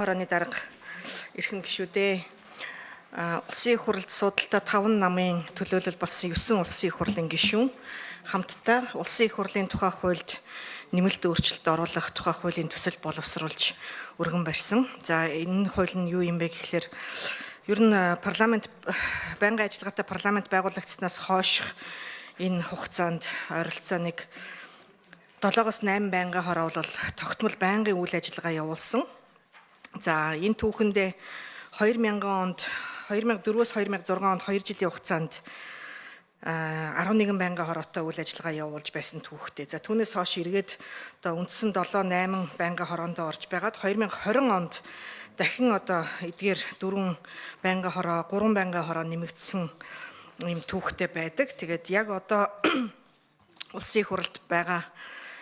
Хорооны дарга эрхэм гишүүдээ улсын их хурлд судалтай 5 намын төлөөлөл болсон 9 улсын их хурлын гишүүн хамтдаа улсын их хурлын тухай хуульд нэмэлт өөрчлөлт оруулах тухай хуулийн төсөл боловсруулж өргөн барьсан. За энэ хууль нь юу юм бэ гэхээр ер нь парламент байнгын ажиллагаатай парламент байгуулагдсанаас хойш энэ хугацаанд ойролцооныг 7-8 байнгын хороо бол тогтмол байнгын үйл ажиллагаа явуулсан. За энэ түүхэндээ 2004-өөс 2006 онд 2 жилийн хугацаанд 11 байнгын хороотой үйл ажиллагаа явуулж байсан түүхтэй. За түүнээс хойш эргээд одоо үндсэн 7-8 байнгын хороондоо орж байгаад 2020 онд дахин одоо эдгээр 4 байнгын хороо 3 байнгын хороо нэмэгдсэн юм түүхтэй байдаг. Тэгээд яг одоо улсын их хурлд байгаа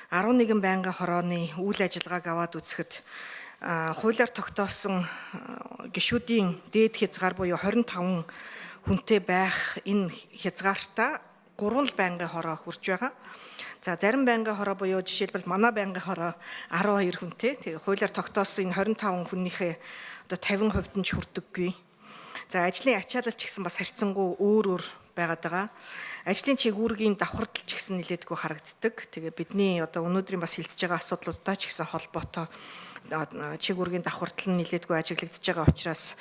11 байнгын хорооны үйл ажиллагааг аваад үзэхэд хуулиар тогтоосон гишүүдийн дээд хязгаар буюу 25 хүнтэй байх энэ хязгаартаа 3 байнгын хороо хүрч байгаа. За зарим байнгын хороо буюу жишээлбэл манай байнгын хороо 12 хүнтэй. Тэгээ хуулиар тогтоосон энэ 25 хүнийхээ одоо 50% нь ч хүрдэггүй. За ажлын ачаалал ч гэсэн бас харьцангуй өөр байгаад байгаа. Ажлын чигүүргийн давхардал ч гэсэн нэлээдгүй харагддаг. Тэгээ бидний одоо өнөөдрийн бас хилцэж байгаа асуудлуудтай ч гэсэн холбоотой чигүүргийн давхардал нь нэлээдгүй ажиглагдж байгаа учраас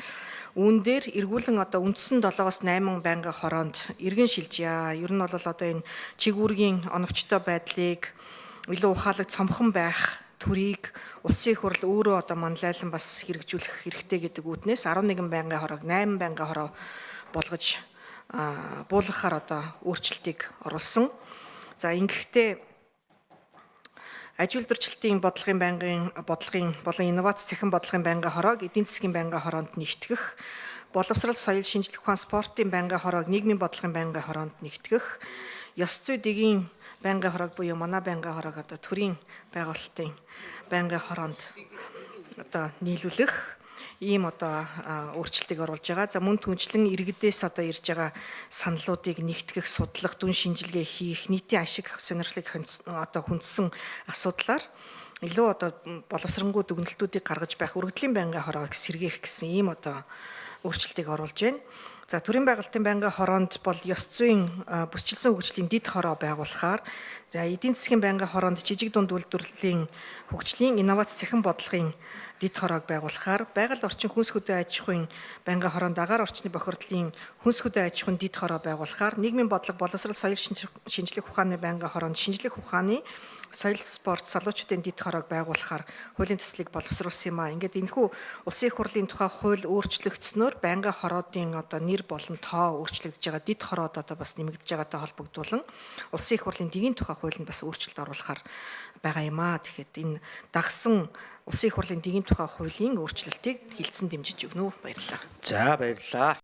үүн дээр эргүүлэн одоо үндсэн 7-8 байнгын хороонд иргэн шилжье. Ер нь бол одоо энэ чигүүргийн оновчтой байдлыг илүү ухаалаг цомхон байх төрийг улсын их хурл өөрөө одоо манлайлан бас хэрэгжүүлэх хэрэгтэй гэдэг үүднээс 11 байнгын хороог 8 байнгын хороо болгож буулгахаар одоо өөрчлөлтийг оруулсан. За ингэхдээ аж үйлдвэрчлэлтийн бодлогын болон инновац цахим бодлогын байнгын хороог эдийн засгийн байнгын хороонд нэгтгэх, боловсрол соёл шинжлэх ухаан спортын байнгын хороог нийгмийн бодлогын байнгын хороонд нэгтгэх, ёс зүй дэгийн байнгын хороог буюу манай байнгын хороог одоо төрийн байгуулалтын байнгын хороонд одоо нийлүүлэх ийм одоо өөрчлөлтийг оруулж байгаа. За мөн түнчлэн иргэдээс одоо ирж байгаа саналуудыг нэгтгэх, судлах, дүн шинжилгээ хийх, нийтийн ашиг сонирхлыг одоо хүндсэн асуудлаар илүү одоо боловсронгуй дүгнэлтүүдийг гаргаж байх үргэлжлэлийн байнгын хороог сэргээх гэсэн ийм одоо өөрчлөлтийг оруулж байна. За төрийн байгуулалтын байнгын хороонд бол ёс зүйн бүсчилсэн хөгжлийн дэд хороо байгуулахаар, за эдийн засгийн байнгын хороонд жижиг дунд үйлдвэрлэлийн хөгжлийн инновац цахим бодлогын дэд хороог байгуулахаар, байгаль орчин хүнс хөдөө аж ахуйн байнгын хороонд агаар орчны бохирдлын хүнс хөдөө аж ахуйн дэд хороо байгуулахаар, нийгмийн бодлого боловсрол соёл шинжлэх ухааны байнгын хороонд шинжлэх ухааны соёл спорт залуучуудын дэд хороог байгуулахаар хуулийн төслийг боловсруулсан юм а. Ингээд энэхүү улсын их хурлын тухай хууль өөрчлөгдснөөр байнгын хороодын одоо нэр болон тоо өөрчлөгдөж байгаа, дэд хороод одоо бас нэмэгдэж байгаатай холбогдуулан улсын их хурлын дэгийн тухай хуулинд бас өөрчлөлт оруулахаар байгаа юм а. Тэгэхэд энэ дагсан улсын их хурлын дэгийн тухай хуулийн өөрчлөлтийг хилцэн дэмжиж өгнө үү. Баярлалаа. За баярлалаа.